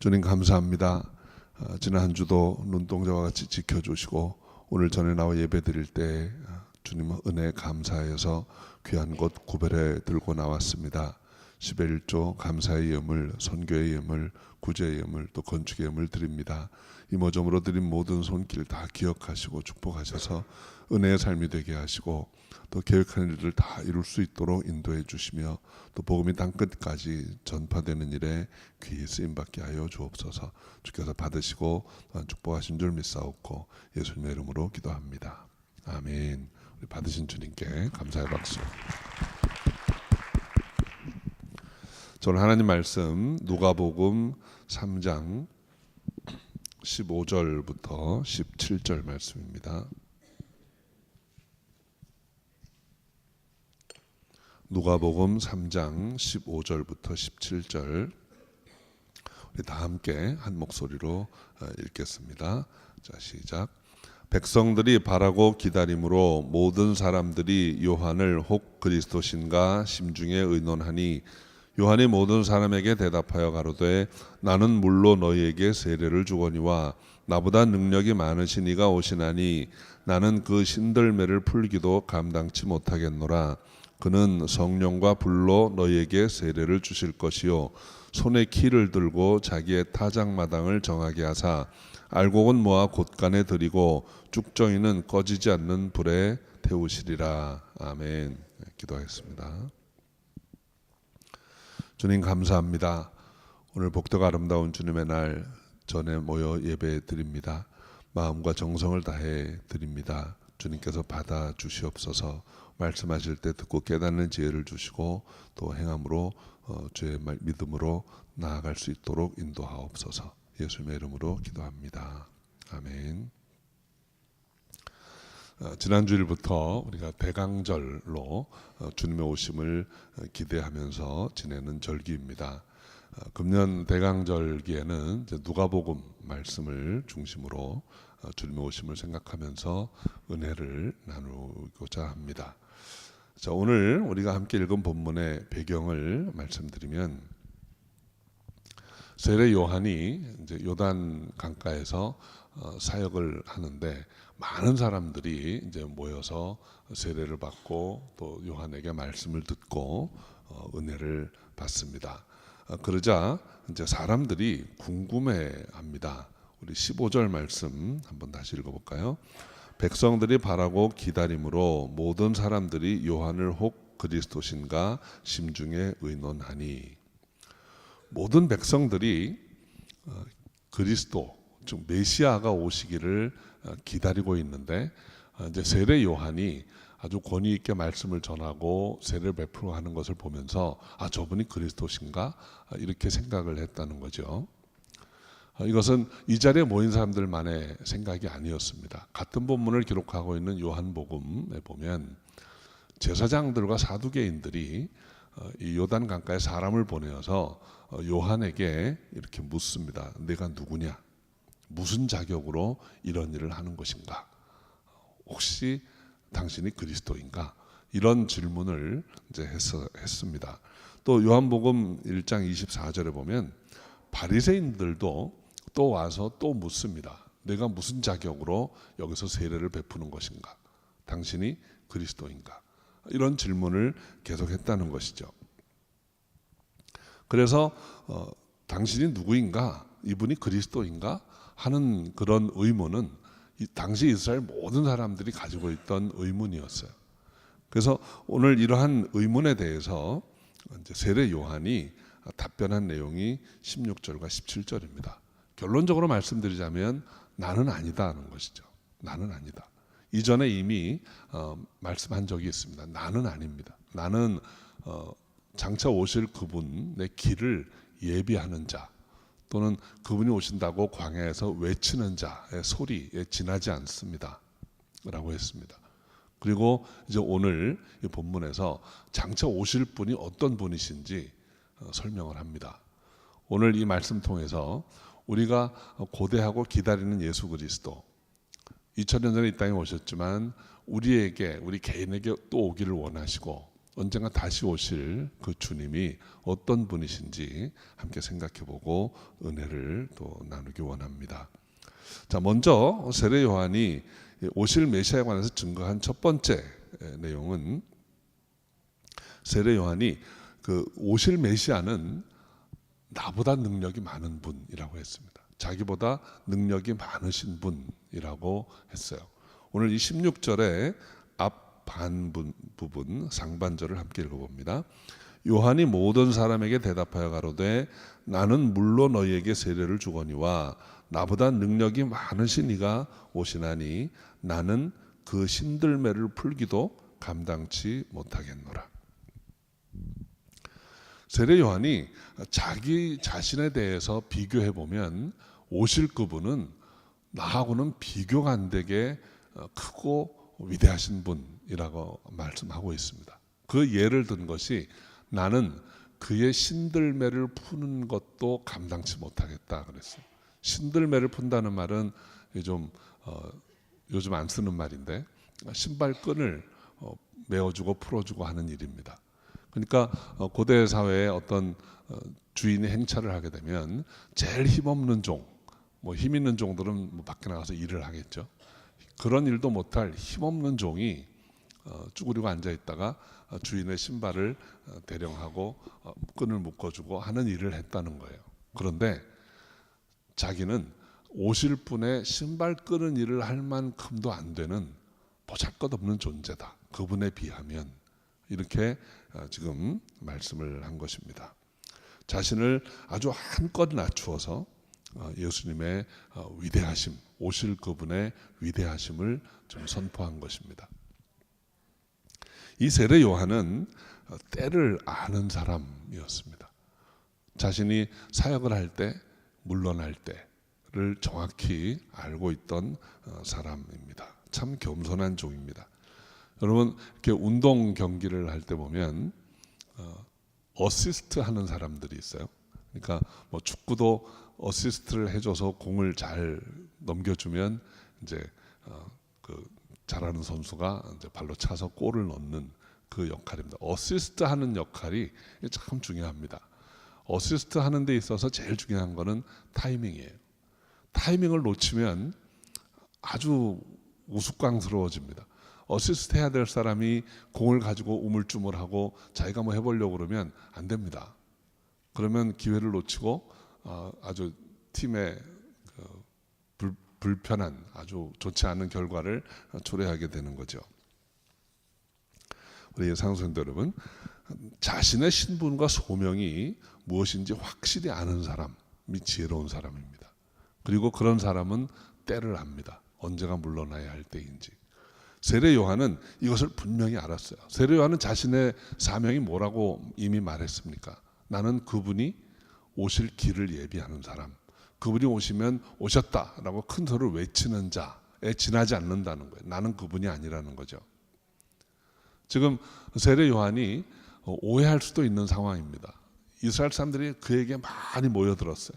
주님 감사합니다. 지난 한 주도 눈동자와 같이 지켜주시고 오늘 전에 나와 예배 드릴 때 주님 은혜 감사해서 귀한 것 구별해 들고 나왔습니다. 10의 1조 감사의 예물, 선교의 예물, 구제의 예물, 또 건축의 예물 드립니다. 이모저모로 드린 모든 손길 다 기억하시고 축복하셔서 은혜의 삶이 되게 하시고 또 계획하는 일을 다 이룰 수 있도록 인도해 주시며 또 복음이 땅끝까지 전파되는 일에 귀히 쓰임받게 하여 주옵소서. 주께서 받으시고 또한 축복하신 줄 믿사옵고 예수님의 이름으로 기도합니다. 아멘. 우리 받으신 주님께 감사의 박수. 저는 하나님 말씀 누가복음 3장 15절부터 17절 말씀입니다. 누가복음 3장 15절부터 17절 우리 다 함께 한 목소리로 읽겠습니다. 자, 시작. 백성들이 바라고 기다림으로 모든 사람들이 요한을 혹 그리스도신가 심중에 의논하니 요한이 모든 사람에게 대답하여 가로되 나는 물로 너희에게 세례를 주거니와 나보다 능력이 많으신 이가 오시나니 나는 그 신들매를 풀기도 감당치 못하겠노라. 그는 성령과 불로 너희에게 세례를 주실 것이요 손에 키를 들고 자기의 타작마당을 정하게 하사 알곡은 모아 곳간에 들이고 쭉정이는 꺼지지 않는 불에 태우시리라. 아멘. 기도하겠습니다. 주님 감사합니다. 오늘 복되고 아름다운 주님의 날 전에 모여 예배 드립니다. 마음과 정성을 다해 드립니다. 주님께서 받아 주시옵소서. 말씀하실 때 듣고 깨닫는 지혜를 주시고 또 행함으로 주의 믿음으로 나아갈 수 있도록 인도하옵소서. 예수님의 이름으로 기도합니다. 아멘. 지난 주일부터 우리가 대강절로 주님의 오심을 기대하면서 지내는 절기입니다. 금년 대강절기에는 이제 누가복음 말씀을 중심으로 주님의 오심을 생각하면서 은혜를 나누고자 합니다. 자, 오늘 우리가 함께 읽은 본문의 배경을 말씀드리면 세례 요한이 이제 요단 강가에서 사역을 하는데 많은 사람들이 이제 모여서 세례를 받고 또 요한에게 말씀을 듣고 은혜를 받습니다. 그러자 이제 사람들이 궁금해합니다. 우리 15절 말씀 한번 다시 읽어볼까요? 백성들이 바라고 기다림으로 모든 사람들이 요한을 혹 그리스도신가 심중에 의논하니 모든 백성들이 그리스도 즉 메시아가 오시기를 기다리고 있는데 이제 세례 요한이 아주 권위 있게 말씀을 전하고 세례를 베풀어 하는 것을 보면서 저분이 그리스도신가 이렇게 생각을 했다는 거죠. 이것은 이 자리에 모인 사람들만의 생각이 아니었습니다. 같은 본문을 기록하고 있는 요한복음에 보면 제사장들과 사두개인들이 이 요단 강가에 사람을 보내어서 요한에게 이렇게 묻습니다. 내가 누구냐? 무슨 자격으로 이런 일을 하는 것인가? 혹시 당신이 그리스도인가? 이런 질문을 이제 했습니다. 또 요한복음 1장 24절에 보면 바리새인들도 또 와서 또 묻습니다. 내가 무슨 자격으로 여기서 세례를 베푸는 것인가? 당신이 그리스도인가? 이런 질문을 계속했다는 것이죠. 그래서 당신이 누구인가? 이분이 그리스도인가? 하는 그런 의문은 당시 이스라엘 모든 사람들이 가지고 있던 의문이었어요. 그래서 오늘 이러한 의문에 대해서 이제 세례 요한이 답변한 내용이 16절과 17절입니다. 결론적으로 말씀드리자면 나는 아니다는 것이죠. 나는 아니다. 이전에 이미 말씀한 적이 있습니다. 나는 아닙니다. 나는 장차 오실 그분의 길을 예비하는 자 또는 그분이 오신다고 광야에서 외치는 자의 소리에 지나지 않습니다. 라고 했습니다. 그리고 이제 오늘 이 본문에서 장차 오실 분이 어떤 분이신지 설명을 합니다. 오늘 이 말씀 통해서 우리가 고대하고 기다리는 예수 그리스도 2000년 전에 이 땅에 오셨지만 우리 개인에게 또 오기를 원하시고 언젠가 다시 오실 그 주님이 어떤 분이신지 함께 생각해보고 은혜를 또 나누기 원합니다. 자, 먼저 세례 요한이 오실 메시아에 관해서 증거한 첫 번째 내용은, 세례 요한이 그 오실 메시아는 나보다 능력이 많은 분이라고 했습니다. 자기보다 능력이 많으신 분이라고 했어요. 오늘 이 16절에 앞 반 부분 상반절을 함께 읽어봅니다. 요한이 모든 사람에게 대답하여 가로되 나는 물로 너희에게 세례를 주거니와 나보다 능력이 많으신 이가 오시나니 나는 그 신들매를 풀기도 감당치 못하겠노라. 세례 요한이 자기 자신에 대해서 비교해 보면 오실 그분은 나하고는 비교가 안 되게 크고 위대하신 분이라고 말씀하고 있습니다. 그 예를 든 것이 나는 그의 신들매를 푸는 것도 감당치 못하겠다 그랬어요. 신들매를 푼다는 말은 좀 요즘 안 쓰는 말인데 신발끈을 메어주고 풀어주고 하는 일입니다. 그러니까 고대 사회에 어떤 주인이 행차를 하게 되면 제일 힘없는 종, 뭐 힘 있는 종들은 뭐 밖에 나가서 일을 하겠죠. 그런 일도 못할 힘없는 종이 쭈그리고 앉아 있다가 주인의 신발을 대령하고 끈을 묶어주고 하는 일을 했다는 거예요. 그런데 자기는 오실 분의 신발 끄는 일을 할 만큼도 안 되는 보잘것없는 존재다. 그분에 비하면, 이렇게 지금 말씀을 한 것입니다. 자신을 아주 한껏 낮추어서 예수님의 위대하심, 오실 그분의 위대하심을 좀 선포한 것입니다. 이 세례 요한은 때를 아는 사람이었습니다. 자신이 사역을 할 때, 물러날 때를 정확히 알고 있던 사람입니다. 참 겸손한 종입니다. 여러분, 이렇게 운동 경기를 할 때 보면 어시스트 하는 사람들이 있어요. 그러니까 뭐 축구도 어시스트를 해줘서 공을 잘 넘겨주면 이제 그 잘하는 선수가 이제 발로 차서 골을 넣는 그 역할입니다. 어시스트 하는 역할이 참 중요합니다. 어시스트 하는 데 있어서 제일 중요한 거는 타이밍이에요. 타이밍을 놓치면 아주 우스꽝스러워집니다. 어시스트 해야 될 사람이 공을 가지고 우물쭈물하고 자기가 뭐 해보려고 그러면 안 됩니다. 그러면 기회를 놓치고 아주 팀에 불편한, 아주 좋지 않은 결과를 초래하게 되는 거죠. 우리 상수님들 여러분, 자신의 신분과 소명이 무엇인지 확실히 아는 사람이 지혜로운 사람입니다. 그리고 그런 사람은 때를 압니다. 언제가 물러나야 할 때인지. 세례 요한은 이것을 분명히 알았어요. 세례 요한은 자신의 사명이 뭐라고 이미 말했습니까? 나는 그분이 오실 길을 예비하는 사람, 그분이 오시면 오셨다라고 큰 소리를 외치는 자에 지나지 않는다는 거예요. 나는 그분이 아니라는 거죠. 지금 세례 요한이 오해할 수도 있는 상황입니다. 이스라엘 사람들이 그에게 많이 모여들었어요.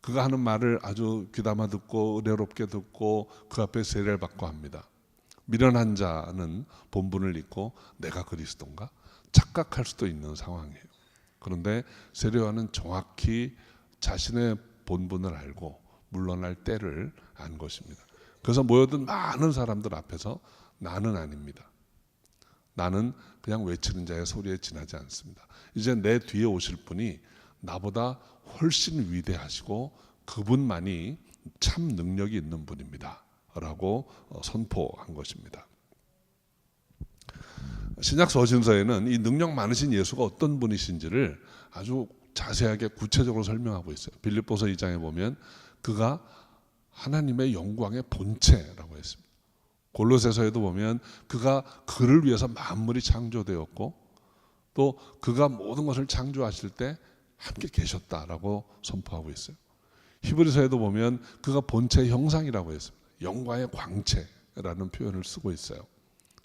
그가 하는 말을 아주 귀담아 듣고 은혜롭게 듣고 그 앞에 세례를 받고 합니다. 미련한 자는 본분을 잊고 내가 그리스도인가 착각할 수도 있는 상황이에요. 그런데 세례 요한은 정확히 자신의 본분을 알고 물러날 때를 안 것입니다. 그래서 모여든 많은 사람들 앞에서 나는 아닙니다. 나는 그냥 외치는 자의 소리에 지나지 않습니다. 이제 내 뒤에 오실 분이 나보다 훨씬 위대하시고 그분만이 참 능력이 있는 분입니다 라고 선포한 것입니다. 신약 서신서에는 이 능력 많으신 예수가 어떤 분이신지를 아주 자세하게 구체적으로 설명하고 있어요. 빌립보서 2장에 보면 그가 하나님의 영광의 본체라고 했습니다. 골로새서에도 보면 그가 그를 위해서 만물이 창조되었고 또 그가 모든 것을 창조하실 때 함께 계셨다라고 선포하고 있어요. 히브리서에도 보면 그가 본체의 형상이라고 했습니다. 영광의 광채라는 표현을 쓰고 있어요.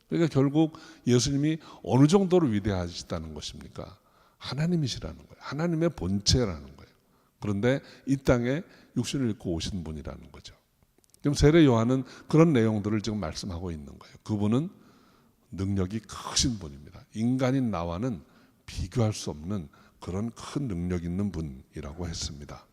그러니까 결국 예수님이 어느 정도로 위대하시다는 것입니까? 하나님이시라는 거예요. 하나님의 본체라는 거예요. 그런데 이 땅에 육신을 입고 오신 분이라는 거죠. 지금 세례 요한은 그런 내용들을 지금 말씀하고 있는 거예요. 그분은 능력이 크신 분입니다. 인간인 나와는 비교할 수 없는 그런 큰 능력 있는 분이라고 했습니다.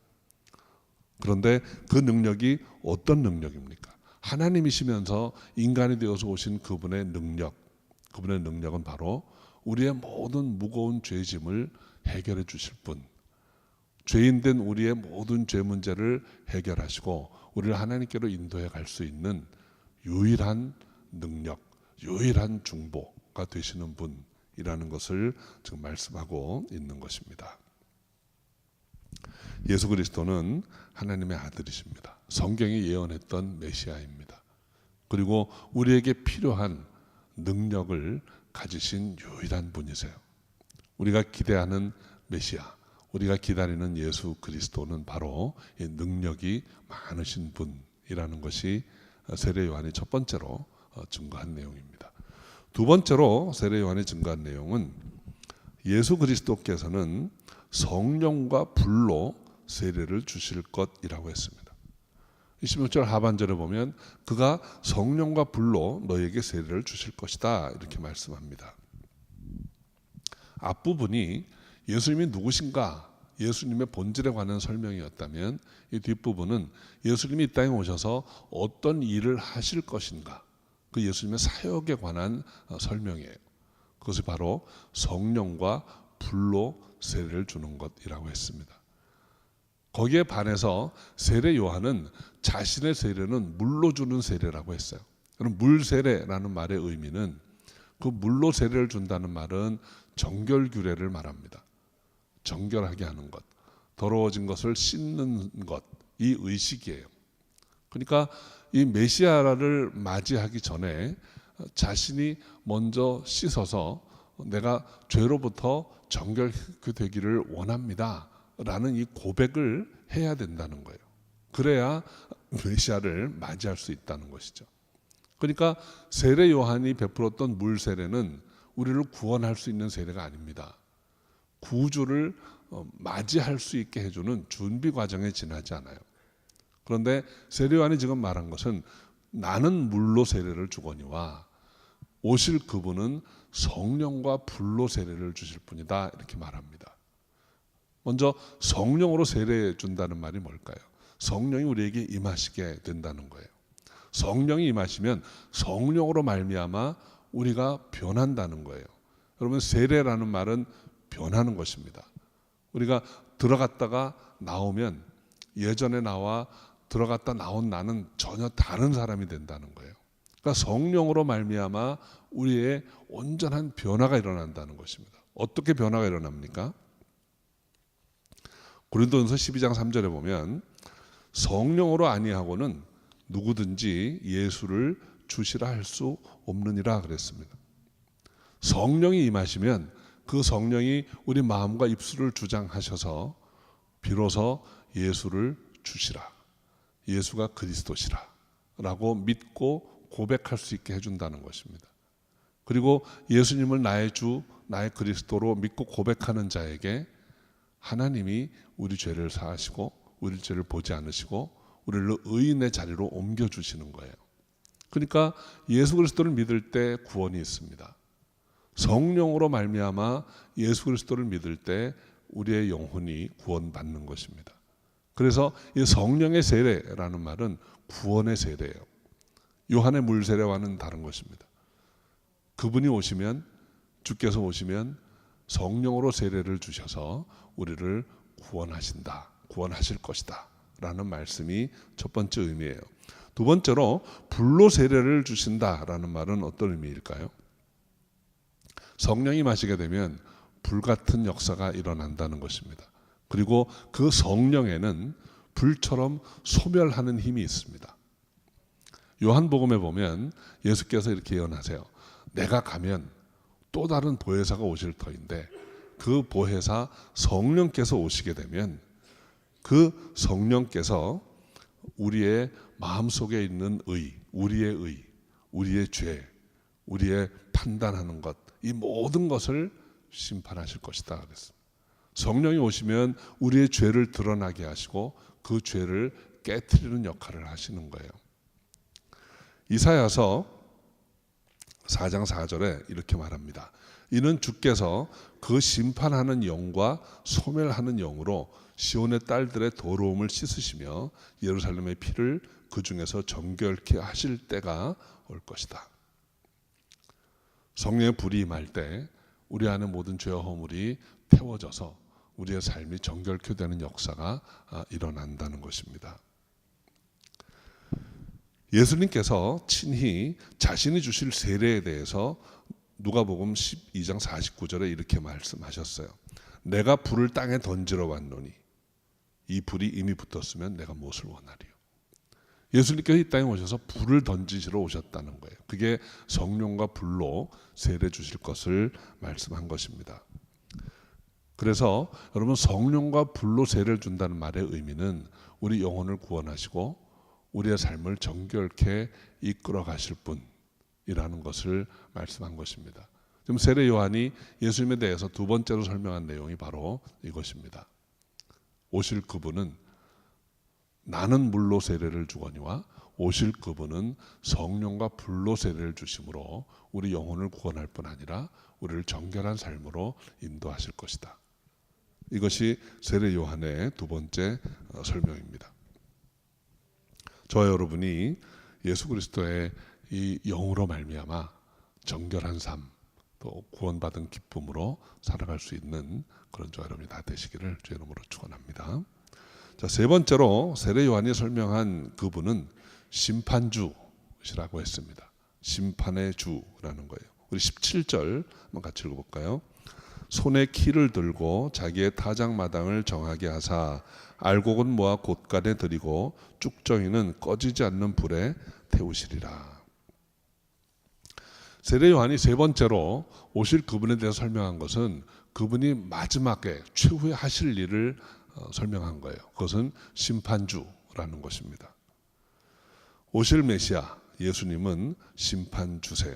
그런데 그 능력이 어떤 능력입니까? 하나님이시면서 인간이 되어서 오신 그분의 능력은 바로 우리의 모든 무거운 죄짐을 해결해 주실 분, 죄인된 우리의 모든 죄 문제를 해결하시고 우리를 하나님께로 인도해 갈 수 있는 유일한 능력, 유일한 중보가 되시는 분이라는 것을 지금 말씀하고 있는 것입니다. 예수 그리스도는 하나님의 아들이십니다. 성경이 예언했던 메시아입니다. 그리고 우리에게 필요한 능력을 가지신 유일한 분이세요. 우리가 기대하는 메시아, 우리가 기다리는 예수 그리스도는 바로 이 능력이 많으신 분이라는 것이 세례 요한이 첫 번째로 증거한 내용입니다. 두 번째로 세례 요한이 증거한 내용은 예수 그리스도께서는 성령과 불로 세례를 주실 것이라고 했습니다. 26절 하반절에 보면 그가 성령과 불로 너에게 세례를 주실 것이다 이렇게 말씀합니다. 앞부분이 예수님이 누구신가, 예수님의 본질에 관한 설명이었다면 이 뒷부분은 예수님이 이 땅에 오셔서 어떤 일을 하실 것인가, 그 예수님의 사역에 관한 설명이에요. 그것이 바로 성령과 불로 세례를 주는 것이라고 했습니다. 거기에 반해서 세례 요한은 자신의 세례는 물로 주는 세례라고 했어요. 그럼 물 세례라는 말의 의미는 그 물로 세례를 준다는 말은 정결규례를 말합니다. 정결하게 하는 것, 더러워진 것을 씻는 것, 이 의식이에요. 그러니까 이 메시아를 맞이하기 전에 자신이 먼저 씻어서 내가 죄로부터 정결되기를 원합니다 라는 이 고백을 해야 된다는 거예요. 그래야 메시아를 맞이할 수 있다는 것이죠. 그러니까 세례 요한이 베풀었던 물 세례는 우리를 구원할 수 있는 세례가 아닙니다. 구주를 맞이할 수 있게 해주는 준비 과정에 지나지 않아요. 그런데 세례 요한이 지금 말한 것은 나는 물로 세례를 주거니와 오실 그분은 성령과 불로 세례를 주실 분이다 이렇게 말합니다. 먼저 성령으로 세례 준다는 말이 뭘까요? 성령이 우리에게 임하시게 된다는 거예요. 성령이 임하시면 성령으로 말미암아 우리가 변한다는 거예요. 여러분, 세례라는 말은 변하는 것입니다. 우리가 들어갔다가 나오면 예전에 나와 들어갔다 나온 나는 전혀 다른 사람이 된다는 거예요. 그러니까 성령으로 말미암아 우리의 온전한 변화가 일어난다는 것입니다. 어떻게 변화가 일어납니까? 고린도전서 12장 3절에 보면 성령으로 아니하고는 누구든지 예수를 주시라 할 수 없느니라 그랬습니다. 성령이 임하시면 그 성령이 우리 마음과 입술을 주장하셔서 비로소 예수를 주시라, 예수가 그리스도시라 라고 믿고 고백할 수 있게 해준다는 것입니다. 그리고 예수님을 나의 주, 나의 그리스도로 믿고 고백하는 자에게 하나님이 우리 죄를 사하시고 우리 죄를 보지 않으시고 우리를 의인의 자리로 옮겨주시는 거예요. 그러니까 예수 그리스도를 믿을 때 구원이 있습니다. 성령으로 말미암아 예수 그리스도를 믿을 때 우리의 영혼이 구원받는 것입니다. 그래서 이 성령의 세례라는 말은 구원의 세례예요. 요한의 물 세례와는 다른 것입니다. 그분이 오시면, 주께서 오시면 성령으로 세례를 주셔서 우리를 구원하신다, 구원하실 것이다 라는 말씀이 첫 번째 의미예요. 두 번째로 불로 세례를 주신다라는 말은 어떤 의미일까요? 성령이 마시게 되면 불같은 역사가 일어난다는 것입니다. 그리고 그 성령에는 불처럼 소멸하는 힘이 있습니다. 요한복음에 보면 예수께서 이렇게 예언하세요. 내가 가면 또 다른 보혜사가 오실 터인데 그 보혜사 성령께서 오시게 되면 그 성령께서 우리의 마음속에 있는 우리의 죄, 우리의 판단하는 것, 이 모든 것을 심판하실 것이다 그랬습니다. 성령이 오시면 우리의 죄를 드러나게 하시고 그 죄를 깨트리는 역할을 하시는 거예요. 이사야서 4장 4절에 이렇게 말합니다. 이는 주께서 그 심판하는 영과 소멸하는 영으로 시온의 딸들의 더러움을 씻으시며 예루살렘의 피를 그 중에서 정결케 하실 때가 올 것이다. 성령의 불이 임할 때 우리 안에 모든 죄와 허물이 태워져서 우리의 삶이 정결케 되는 역사가 일어난다는 것입니다. 예수님께서 친히 자신이 주실 세례에 대해서 누가복음 12장 49절에 이렇게 말씀하셨어요. 내가 불을 땅에 던지러 왔노니 이 불이 이미 붙었으면 내가 무엇을 원하리요. 예수님께서 이 땅에 오셔서 불을 던지시러 오셨다는 거예요. 그게 성령과 불로 세례 주실 것을 말씀한 것입니다. 그래서 여러분, 성령과 불로 세례를 준다는 말의 의미는 우리 영혼을 구원하시고 우리의 삶을 정결케 이끌어 가실 분이라는 것을 말씀한 것입니다. 지금 세례 요한이 예수님에 대해서 두 번째로 설명한 내용이 바로 이것입니다. 오실 그분은 나는 물로 세례를 주거니와 오실 그분은 성령과 불로 세례를 주심으로 우리 영혼을 구원할 뿐 아니라 우리를 정결한 삶으로 인도하실 것이다. 이것이 세례 요한의 두 번째 설명입니다. 저와 여러분이 예수 그리스도의 이 영으로 말미암아 정결한 삶, 또 구원받은 기쁨으로 살아갈 수 있는 그런 저와 여러분이 다 되시기를 주의 이름으로 축원합니다. 자, 세 번째로 세례 요한이 설명한 그분은 심판주시라고 했습니다. 심판의 주라는 거예요. 우리 17절 한번 같이 읽어볼까요? 손에 키를 들고 자기의 타작마당을 정하게 하사 알곡은 모아 곳간에 들이고 쭉정이는 꺼지지 않는 불에 태우시리라. 세례 요한이 세 번째로 오실 그분에 대해서 설명한 것은 그분이 마지막에 최후에 하실 일을 설명한 거예요. 그것은 심판주라는 것입니다. 오실 메시아 예수님은 심판주세요.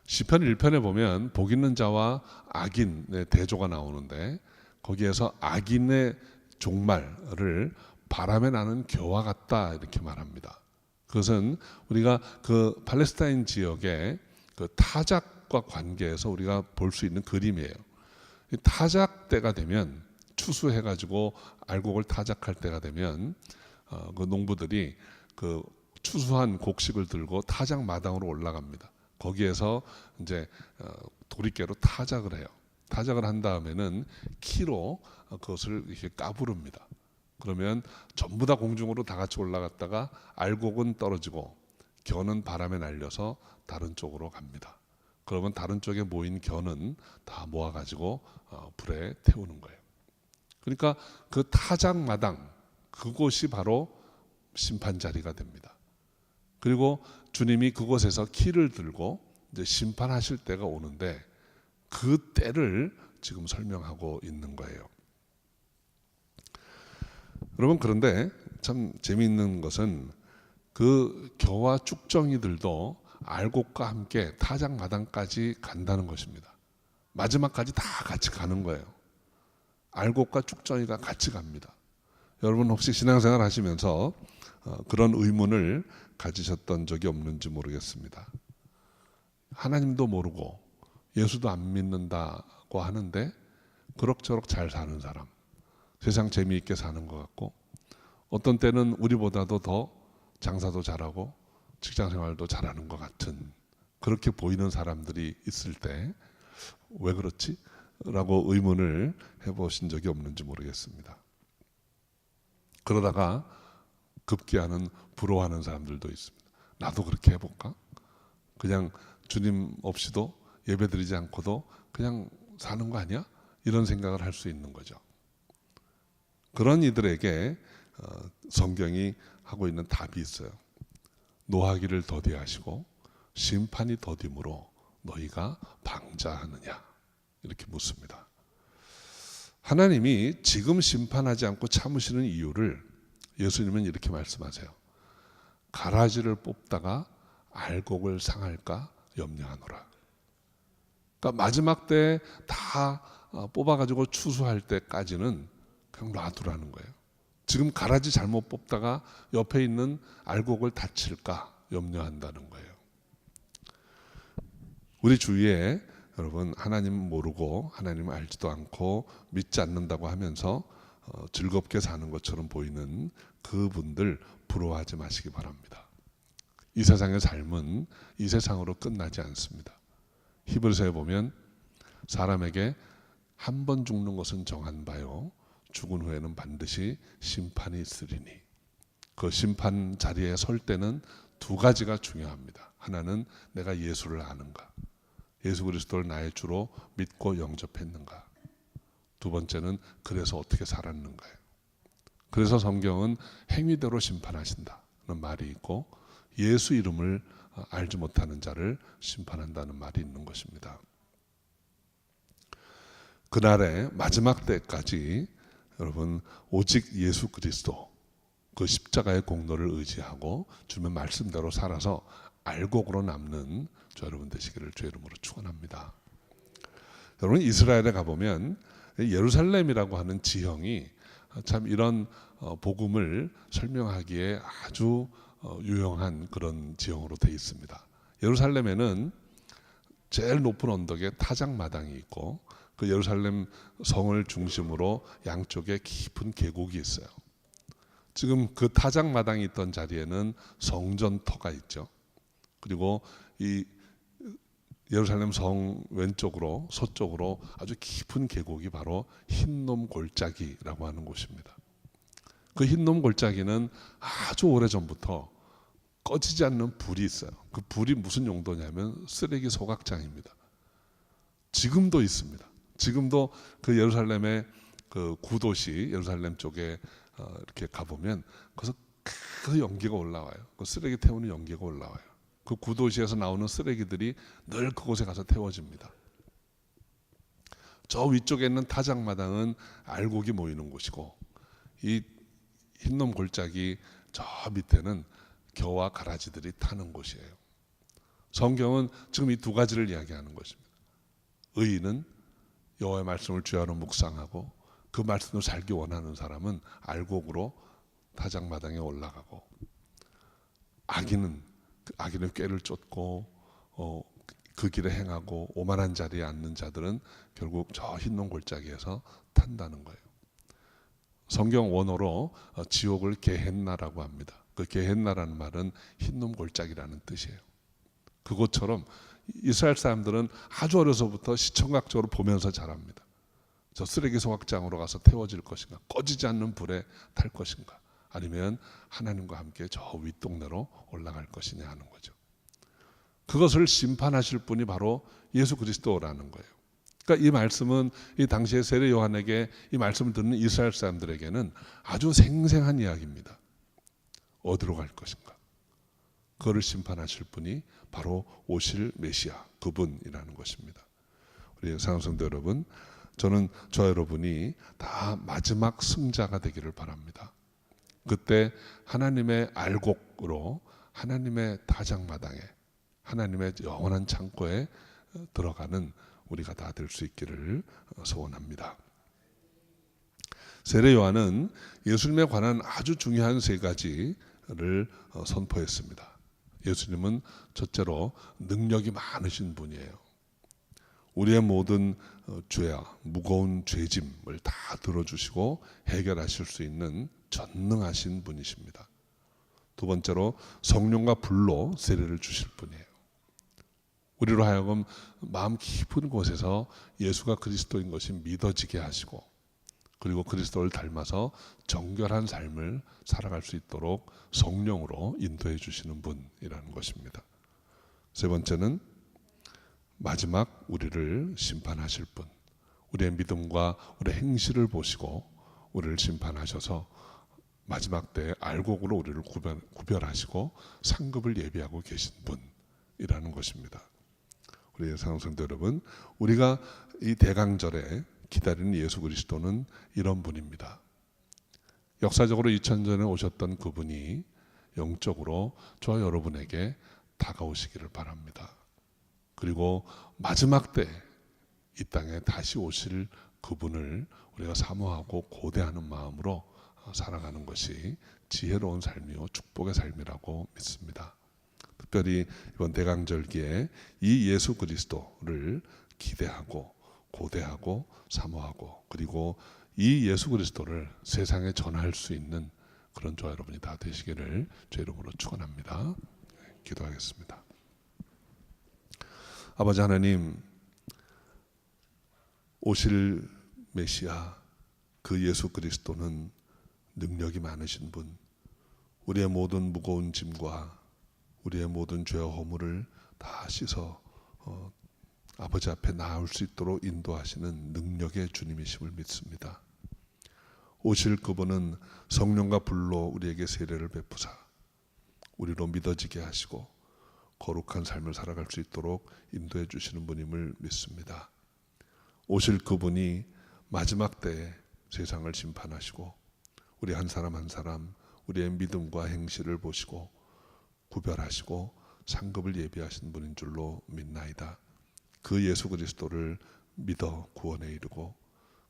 시편 1편에 보면 복 있는 자와 악인의 대조가 나오는데 거기에서 악인의 종말을 바람에 나는 겨와 같다 이렇게 말합니다. 그것은 우리가 그 팔레스타인 지역의 그 타작과 관계에서 우리가 볼 수 있는 그림이에요. 타작 때가 되면 추수해가지고 알곡을 타작할 때가 되면 그 농부들이 그 추수한 곡식을 들고 타작 마당으로 올라갑니다. 거기에서 이제 도리깨로 타작을 해요. 타작을 한 다음에는 키로 그것을 이렇게 까부릅니다. 그러면 전부 다 공중으로 다 같이 올라갔다가 알곡은 떨어지고 겨는 바람에 날려서 다른 쪽으로 갑니다. 그러면 다른 쪽에 모인 겨는 다 모아가지고 불에 태우는 거예요. 그러니까 그 타작마당 그곳이 바로 심판 자리가 됩니다. 그리고 주님이 그곳에서 키를 들고 이제 심판하실 때가 오는데 그 때를 지금 설명하고 있는 거예요. 여러분, 그런데 참 재미있는 것은 그 겨와 쭉정이들도 알곡과 함께 타작마당까지 간다는 것입니다. 마지막까지 다 같이 가는 거예요. 알곡과 쭉정이가 같이 갑니다. 여러분 혹시 신앙생활 하시면서 그런 의문을 가지셨던 적이 없는지 모르겠습니다. 하나님도 모르고 예수도 안 믿는다고 하는데 그럭저럭 잘 사는 사람, 세상 재미있게 사는 것 같고 어떤 때는 우리보다도 더 장사도 잘하고 직장생활도 잘하는 것 같은 그렇게 보이는 사람들이 있을 때 왜 그렇지? 라고 의문을 해보신 적이 없는지 모르겠습니다. 그러다가 급기야는 부러워하는 사람들도 있습니다. 나도 그렇게 해볼까? 그냥 주님 없이도 예배드리지 않고도 그냥 사는 거 아니야? 이런 생각을 할 수 있는 거죠. 그런 이들에게 성경이 하고 있는 답이 있어요. 노하기를 더디하시고 심판이 더디므로 너희가 방자하느냐? 이렇게 묻습니다. 하나님이 지금 심판하지 않고 참으시는 이유를 예수님은 이렇게 말씀하세요. 가라지를 뽑다가 알곡을 상할까 염려하노라. 그러니까 마지막 때 다 뽑아가지고 추수할 때까지는 그냥 놔두라는 거예요. 지금 가라지 잘못 뽑다가 옆에 있는 알곡을 다칠까 염려한다는 거예요. 우리 주위에 여러분 하나님 모르고 하나님 알지도 않고 믿지 않는다고 하면서 즐겁게 사는 것처럼 보이는 그분들 부러워하지 마시기 바랍니다. 이 세상의 삶은 이 세상으로 끝나지 않습니다. 히브리서에 보면 사람에게 한 번 죽는 것은 정한 바요 죽은 후에는 반드시 심판이 있으리니, 그 심판 자리에 설 때는 두 가지가 중요합니다. 하나는 내가 예수를 아는가, 예수 그리스도를 나의 주로 믿고 영접했는가. 두 번째는 그래서 어떻게 살았는가요. 그래서 성경은 행위대로 심판하신다는 말이 있고 예수 이름을 알지 못하는 자를 심판한다는 말이 있는 것입니다. 그날의 마지막 때까지 여러분 오직 예수 그리스도 그 십자가의 공로를 의지하고 주님의 말씀대로 살아서 알곡으로 남는 저 여러분 되시기를 주의 이름으로 축원합니다. 여러분 이스라엘에 가보면 예루살렘이라고 하는 지형이 참 이런 복음을 설명하기에 아주 유용한 그런 지형으로 되어 있습니다. 예루살렘에는 제일 높은 언덕에 타작마당이 있고 그 예루살렘 성을 중심으로 양쪽에 깊은 계곡이 있어요. 지금 그 타작마당이 있던 자리에는 성전터가 있죠. 그리고 이 예루살렘 성 왼쪽으로 서쪽으로 아주 깊은 계곡이 바로 흰놈 골짜기라고 하는 곳입니다. 그 흰놈 골짜기는 아주 오래전부터 꺼지지 않는 불이 있어요. 그 불이 무슨 용도냐면 쓰레기 소각장입니다. 지금도 있습니다. 지금도 그 예루살렘의 그 구도시 예루살렘 쪽에 이렇게 가보면 거기서 그 연기가 올라와요. 그 쓰레기 태우는 연기가 올라와요. 그 구도시에서 나오는 쓰레기들이 늘 그곳에 가서 태워집니다. 저 위쪽에 있는 타작마당은 알곡이 모이는 곳이고 이 흰놈 골짜기 저 밑에는 겨와 가라지들이 타는 곳이에요. 성경은 지금 이 두 가지를 이야기하는 것입니다. 의인은 여호와의 말씀을 주야로 묵상하고 그 말씀으로 살기 원하는 사람은 알곡으로 타작마당에 올라가고, 악인은 꾀를 쫓고 그 길에 행하고 오만한 자리에 앉는 자들은 결국 저 흰놈 골짜기에서 탄다는 거예요. 성경 원어로 지옥을 게헨나라고 합니다. 그 게헨나라는 말은 흰놈 골짜기라는 뜻이에요. 그것처럼 이스라엘 사람들은 아주 어려서부터 시청각적으로 보면서 자랍니다. 저 쓰레기 소각장으로 가서 태워질 것인가, 꺼지지 않는 불에 탈 것인가, 아니면 하나님과 함께 저 윗동네로 올라갈 것이냐 하는 거죠. 그것을 심판하실 분이 바로 예수 그리스도라는 거예요. 그러니까 이 말씀은 이 당시의 세례 요한에게 이 말씀을 듣는 이스라엘 사람들에게는 아주 생생한 이야기입니다. 어디로 갈 것인가, 그거를 심판하실 분이 바로 오실 메시아 그분이라는 것입니다. 우리 사랑하는 성도 여러분, 저는 저 여러분이 다 마지막 승자가 되기를 바랍니다. 그때 하나님의 알곡으로 하나님의 타작마당에 하나님의 영원한 창고에 들어가는 우리가 다 될 수 있기를 소원합니다. 세례 요한은 예수님에 관한 아주 중요한 세 가지를 선포했습니다. 예수님은 첫째로 능력이 많으신 분이에요. 우리의 모든 죄와 무거운 죄짐을 다 들어주시고 해결하실 수 있는 전능하신 분이십니다. 두 번째로 성령과 불로 세례를 주실 분이에요. 우리로 하여금 마음 깊은 곳에서 예수가 그리스도인 것이 믿어지게 하시고, 그리고 그리스도를 닮아서 정결한 삶을 살아갈 수 있도록 성령으로 인도해 주시는 분이라는 것입니다. 세 번째는 마지막 우리를 심판하실 분, 우리의 믿음과 우리의 행실을 보시고 우리를 심판하셔서 마지막 때에 알곡으로 우리를 구별하시고 상급을 예비하고 계신 분이라는 것입니다. 우리 사랑하는 성도 여러분, 우리가 이 대강절에 기다리는 예수 그리스도는 이런 분입니다. 역사적으로 2000년 전에 오셨던 그분이 영적으로 저와 여러분에게 다가오시기를 바랍니다. 그리고 마지막 때 이 땅에 다시 오실 그분을 우리가 사모하고 고대하는 마음으로 살아가는 것이 지혜로운 삶이요 축복의 삶이라고 믿습니다. 특별히 이번 대강절기에 이 예수 그리스도를 기대하고 고대하고 사모하고 그리고 이 예수 그리스도를 세상에 전할 수 있는 그런 저와 여러분이 다 되시기를 주 이름으로 축원합니다. 기도하겠습니다. 아버지 하나님, 오실 메시아 그 예수 그리스도는 능력이 많으신 분, 우리의 모든 무거운 짐과 우리의 모든 죄와 허물을 다 씻어 아버지 앞에 나올 수 있도록 인도하시는 능력의 주님이심을 믿습니다. 오실 그분은 성령과 불로 우리에게 세례를 베푸사 우리로 믿어지게 하시고 거룩한 삶을 살아갈 수 있도록 인도해 주시는 분임을 믿습니다. 오실 그분이 마지막 때에 세상을 심판하시고 우리 한 사람 한 사람 우리의 믿음과 행실을 보시고 구별하시고 상급을 예비하신 분인 줄로 믿나이다. 그 예수 그리스도를 믿어 구원에 이르고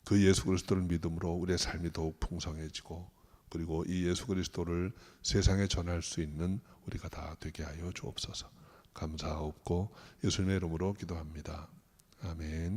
그 예수 그리스도를 믿음으로 우리의 삶이 더욱 풍성해지고 그리고 이 예수 그리스도를 세상에 전할 수 있는 우리가 다 되게 하여 주옵소서. 감사하옵고 예수님의 이름으로 기도합니다. 아멘.